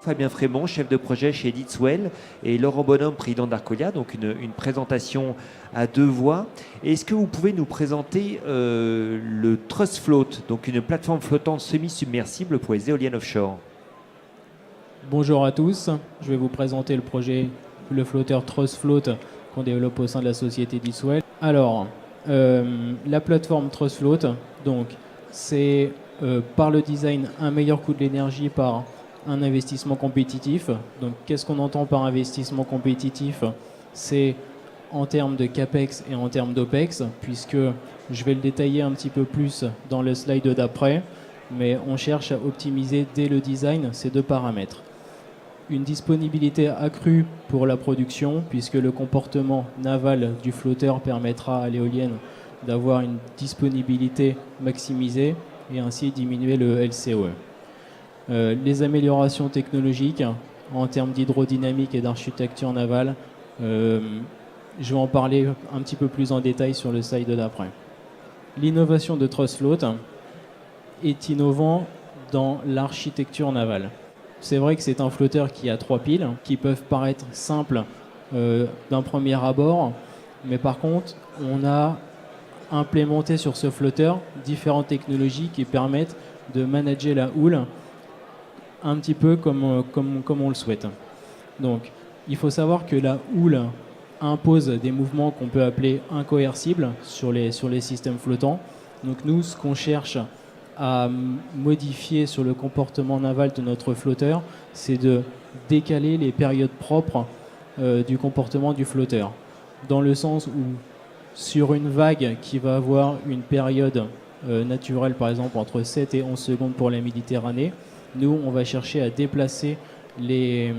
Fabien Frémont, chef de projet chez Editswell, et Laurent Bonhomme, président d'Arcolia, donc une présentation à deux voix. Est-ce que vous pouvez nous présenter le Trust Float, donc une plateforme flottante semi-submersible pour les éoliennes offshore? Bonjour à tous, je vais vous présenter le projet, le flotteur Trust Float qu'on développe au sein de la société Editswell. Alors, la plateforme Trust Float, donc, c'est par le design un meilleur coût de l'énergie par un investissement compétitif. Donc, qu'est-ce qu'on entend par investissement compétitif? C'est en termes de CAPEX et en termes d'OPEX, puisque je vais le détailler un petit peu plus dans le slide d'après, mais on cherche à optimiser dès le design ces deux paramètres. Une disponibilité accrue pour la production, puisque le comportement naval du flotteur permettra à l'éolienne d'avoir une disponibilité maximisée et ainsi diminuer le LCOE. Les améliorations technologiques en termes d'hydrodynamique et d'architecture navale, je vais en parler un petit peu plus en détail sur le slide d'après. L'innovation de Trust Float est innovant dans l'architecture navale. C'est vrai que c'est un flotteur qui a 3 piles, qui peuvent paraître simples d'un premier abord, mais par contre, on a implémenté sur ce flotteur différentes technologies qui permettent de manager la houle un petit peu comme on le souhaite. Donc, il faut savoir que la houle impose des mouvements qu'on peut appeler incoercibles sur les systèmes flottants. Donc nous, ce qu'on cherche à modifier sur le comportement naval de notre flotteur, c'est de décaler les périodes propres du comportement du flotteur. Dans le sens où, sur une vague qui va avoir une période naturelle, par exemple entre 7 et 11 secondes pour la Méditerranée, nous, on va chercher à déplacer les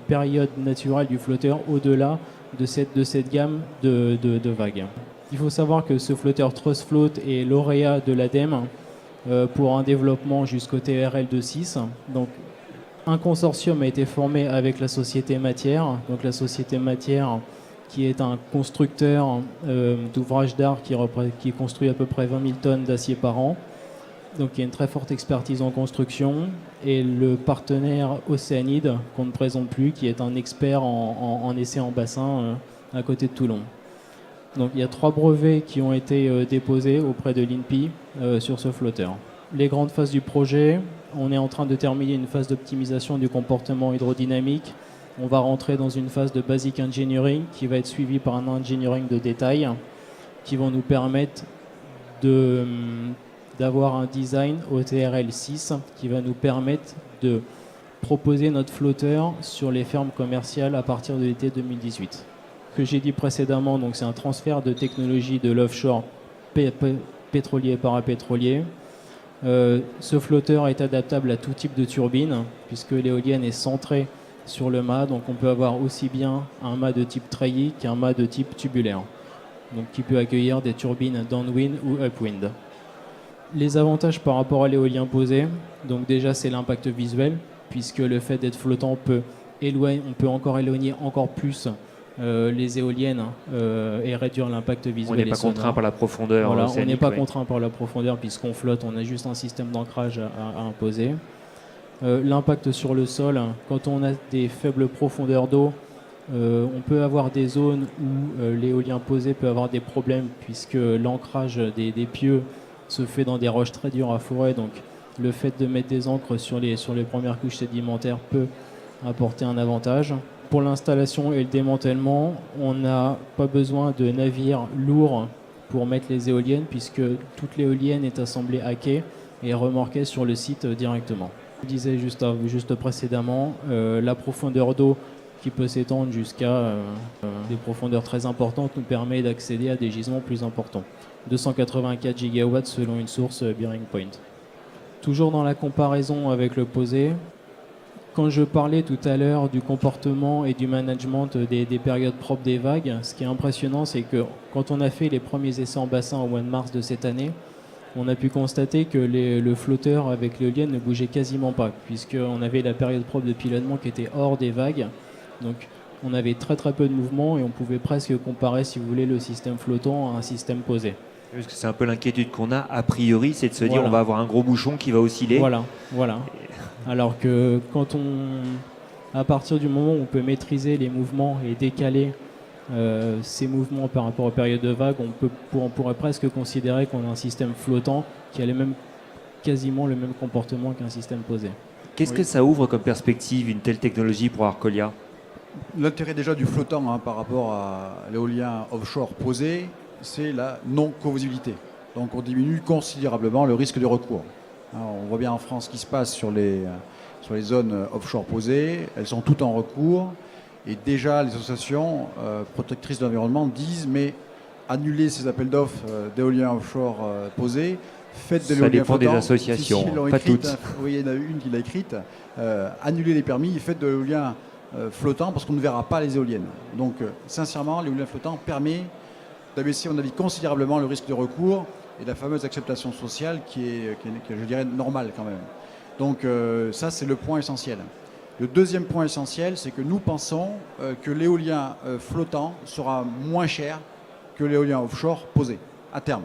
périodes naturelles du flotteur au-delà de cette gamme de vagues. Il faut savoir que ce flotteur Trust Float est lauréat de l'ADEME pour un développement jusqu'au TRL de 6. Donc, un consortium a été formé avec la société Matière. Donc, la société Matière, qui est un constructeur d'ouvrages d'art qui construit à peu près 20 000 tonnes d'acier par an. Donc, il y a une très forte expertise en construction. Et le partenaire Océanide, qu'on ne présente plus, qui est un expert en essais en bassin à côté de Toulon. Donc, il y a 3 brevets qui ont été déposés auprès de l'INPI sur ce flotteur. Les grandes phases du projet, on est en train de terminer une phase d'optimisation du comportement hydrodynamique. On va rentrer dans une phase de basic engineering qui va être suivie par un engineering de détail qui vont nous permettre d'avoir un design au TRL 6 qui va nous permettre de proposer notre flotteur sur les fermes commerciales à partir de l'été 2018. Que j'ai dit précédemment, donc c'est un transfert de technologie de l'offshore pétrolier et parapétrolier. Ce flotteur est adaptable à tout type de turbine puisque l'éolienne est centrée sur le mât, donc on peut avoir aussi bien un mât de type treillis qu'un mât de type tubulaire, donc qui peut accueillir des turbines downwind ou upwind. Les avantages par rapport à l'éolien posé, donc déjà c'est l'impact visuel, puisque le fait d'être flottant on peut encore éloigner encore plus les éoliennes et réduire l'impact visuel. On n'est pas contraint par la profondeur. Voilà, on n'est pas contraint par la profondeur puisqu'on flotte, on a juste un système d'ancrage à imposer. L'impact sur le sol, quand on a des faibles profondeurs d'eau, on peut avoir des zones où l'éolien posé peut avoir des problèmes puisque l'ancrage des pieux se fait dans des roches très dures à fourrer. Donc le fait de mettre des ancres sur les premières couches sédimentaires peut apporter un avantage. Pour l'installation et le démantèlement, on n'a pas besoin de navires lourds pour mettre les éoliennes puisque toute l'éolienne est assemblée à quai et remorquée sur le site directement. Je disais juste précédemment, la profondeur d'eau qui peut s'étendre jusqu'à des profondeurs très importantes nous permet d'accéder à des gisements plus importants. 284 gigawatts selon une source Bearing Point. Toujours dans la comparaison avec le posé, quand je parlais tout à l'heure du comportement et du management des périodes propres des vagues, ce qui est impressionnant, c'est que quand on a fait les premiers essais en bassin au mois de mars de cette année, on a pu constater que le flotteur avec l'éolienne ne bougeait quasiment pas, puisqu'on avait la période propre de pilotement qui était hors des vagues. Donc on avait très très peu de mouvement et on pouvait presque comparer, si vous voulez, le système flottant à un système posé. Parce que c'est un peu l'inquiétude qu'on a priori, c'est de se dire Voilà. on va avoir un gros bouchon qui va osciller. Voilà. Alors que à partir du moment où on peut maîtriser les mouvements et décaler ces mouvements par rapport aux périodes de vagues, on pourrait presque considérer qu'on a un système flottant qui a quasiment le même comportement qu'un système posé. Qu'est-ce que ça ouvre comme perspective, une telle technologie pour Arcolia? L'intérêt déjà du flottant par rapport à l'éolien offshore posé, c'est la non-corrosivité. Donc on diminue considérablement le risque de recours. On voit bien en France ce qui se passe sur les zones offshore posées. Elles sont toutes en recours. Et déjà, les associations protectrices de l'environnement disent mais annulez ces appels d'offres d'éolien offshore posés. Faites de l'éolien flottant. Ça dépend des associations, pas toutes. Oui, il y en a une qui l'a écrite. Annulez les permis et faites de l'éolien flottant parce qu'on ne verra pas les éoliennes. Donc, sincèrement, l'éolien flottant permet d'abaisser, à mon avis, considérablement le risque de recours et la fameuse acceptation sociale qui est, je dirais, normale quand même. Donc, ça, c'est le point essentiel. Le deuxième point essentiel, c'est que nous pensons que l'éolien flottant sera moins cher que l'éolien offshore posé, à terme.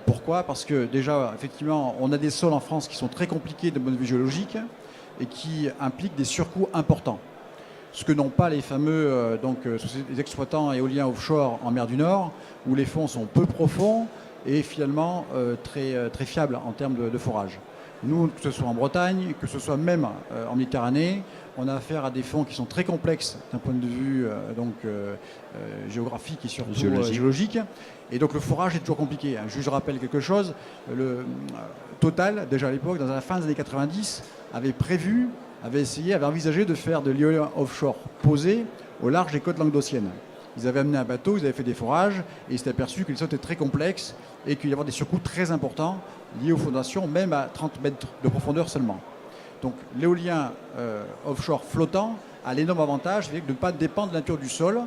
Pourquoi? Parce que déjà, effectivement, on a des sols en France qui sont très compliqués de point de vue géologique et qui impliquent des surcoûts importants. Ce que n'ont pas les fameux les exploitants éoliens offshore en mer du Nord, où les fonds sont peu profonds et finalement très fiables en termes de forage. Nous, que ce soit en Bretagne, que ce soit même en Méditerranée, on a affaire à des fonds qui sont très complexes d'un point de vue géographique et surtout géologique. Et donc le forage est toujours compliqué. Je rappelle quelque chose, le Total, déjà à l'époque, dans la fin des années 90, avait envisagé de faire de l'éolien offshore posé au large des côtes languedociennes. Ils avaient amené un bateau, ils avaient fait des forages et ils s'étaient aperçus que les sols étaient très complexes et qu'il y avait des surcoûts très importants liés aux fondations, même à 30 mètres de profondeur seulement. Donc l'éolien offshore flottant a l'énorme avantage de ne pas dépendre de la nature du sol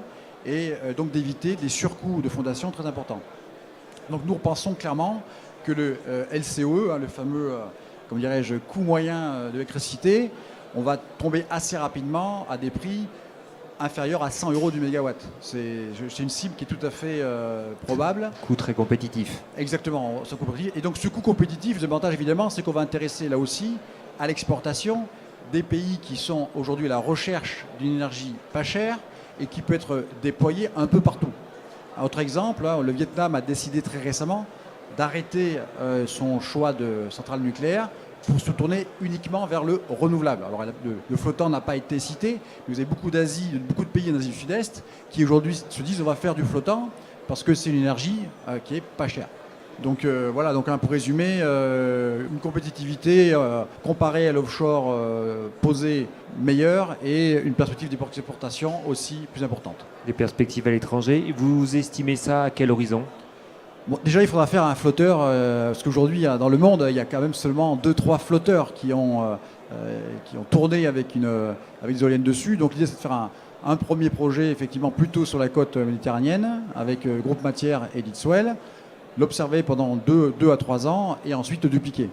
et donc d'éviter des surcoûts de fondation très importants. Donc nous pensons clairement que le LCOE, le fameux coût moyen de l'électricité, on va tomber assez rapidement à des prix inférieurs à 100 € du mégawatt. C'est une cible qui est tout à fait probable. Coût très compétitif. Exactement. Et donc ce coût compétitif, l'avantage évidemment, c'est qu'on va intéresser là aussi à l'exportation des pays qui sont aujourd'hui à la recherche d'une énergie pas chère et qui peut être déployée un peu partout. Un autre exemple, le Vietnam a décidé très récemment d'arrêter son choix de centrale nucléaire pour se tourner uniquement vers le renouvelable. Alors le flottant n'a pas été cité, mais vous avez beaucoup de pays en Asie du Sud-Est qui aujourd'hui se disent on va faire du flottant parce que c'est une énergie qui est pas chère. Donc voilà, pour résumer, une compétitivité comparée à l'offshore posé meilleure et une perspective d'exportation aussi plus importante. Les perspectives à l'étranger, vous estimez ça à quel horizon? Bon, déjà, il faudra faire un flotteur, parce qu'aujourd'hui, dans le monde, il y a quand même seulement 2-3 flotteurs qui ont tourné avec des éoliennes dessus. Donc l'idée, c'est de faire un premier projet, effectivement, plutôt sur la côte méditerranéenne, avec Groupe Matière et Ditswell, l'observer pendant 2 à 3 ans, et ensuite le dupliquer.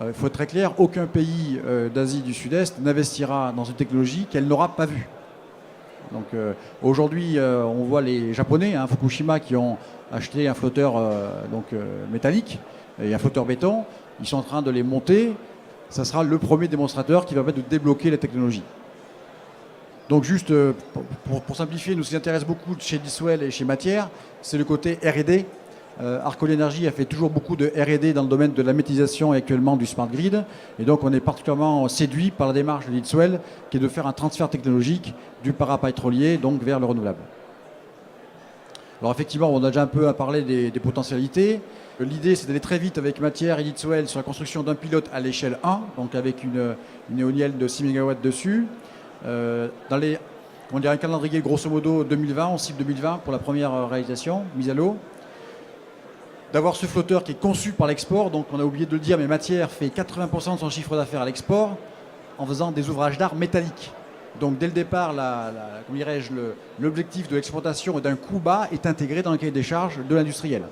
Il faut être très clair, aucun pays d'Asie du Sud-Est n'investira dans une technologie qu'elle n'aura pas vue. Donc aujourd'hui, on voit les Japonais, Fukushima, qui ont acheté un flotteur métallique et un flotteur béton. Ils sont en train de les monter. Ça sera le premier démonstrateur qui va permettre de débloquer la technologie. Donc juste pour simplifier, nous ce qui nous intéresse beaucoup chez Ditswell et chez Matière, c'est le côté R&D. Arcolia Energy a fait toujours beaucoup de R&D dans le domaine de la méthanisation et actuellement du smart grid. Et donc on est particulièrement séduit par la démarche de Ditswell qui est de faire un transfert technologique du parapétrolier donc vers le renouvelable. Alors effectivement, on a déjà un peu parlé des potentialités. L'idée, c'est d'aller très vite avec Matière et Ditswell sur la construction d'un pilote à l'échelle 1, donc avec une éolienne de 6 MW dessus. Dans un calendrier grosso modo 2020, on cible 2020 pour la première réalisation, mise à l'eau. D'avoir ce flotteur qui est conçu par l'export, donc on a oublié de le dire, mais Matière fait 80% de son chiffre d'affaires à l'export en faisant des ouvrages d'art métalliques. Donc dès le départ, l'objectif de l'exportation et d'un coût bas est intégré dans le cahier des charges de l'industriel.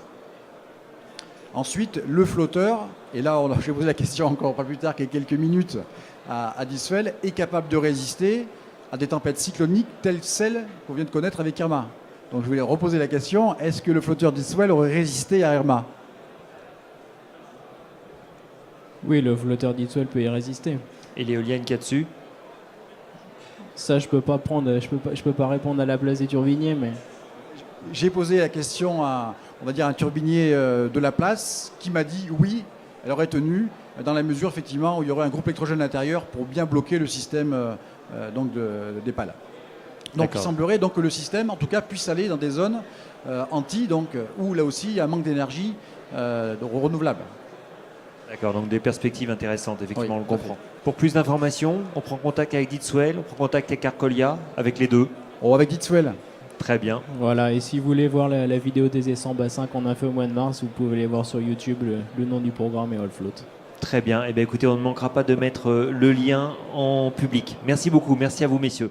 Ensuite, le flotteur, et là je vais poser la question encore pas plus tard qu'il y a quelques minutes à Ditswell, est capable de résister à des tempêtes cycloniques telles celles qu'on vient de connaître avec Irma. Donc je voulais reposer la question, est-ce que le flotteur d'Eatswell aurait résisté à Irma? Oui, le flotteur d'Eatswell peut y résister. Et l'éolienne qu'il y a dessus? Ça, je peux pas prendre, je peux pas répondre à la place des turbiniers, mais J'ai posé la question à, on va dire, un turbinier de la place qui m'a dit oui, elle aurait tenu dans la mesure effectivement où il y aurait un groupe électrogène à l'intérieur pour bien bloquer le système des pales. Donc il D'accord. semblerait donc que le système, en tout cas, puisse aller dans des zones anti, donc où là aussi il y a un manque d'énergie renouvelable. D'accord, donc des perspectives intéressantes, effectivement, Oui, on le comprend. Pour plus d'informations, on prend contact avec Ditswell, on prend contact avec Arcolia, avec les deux. Oh, avec Ditswell. Très bien. voilà. Et si vous voulez voir la vidéo des essents bassins qu'on a fait au mois de mars, vous pouvez aller voir sur YouTube. Le nom du programme est Allfloat. Très bien. Eh bien, écoutez, on ne manquera pas de mettre le lien en public. Merci beaucoup. Merci à vous, messieurs.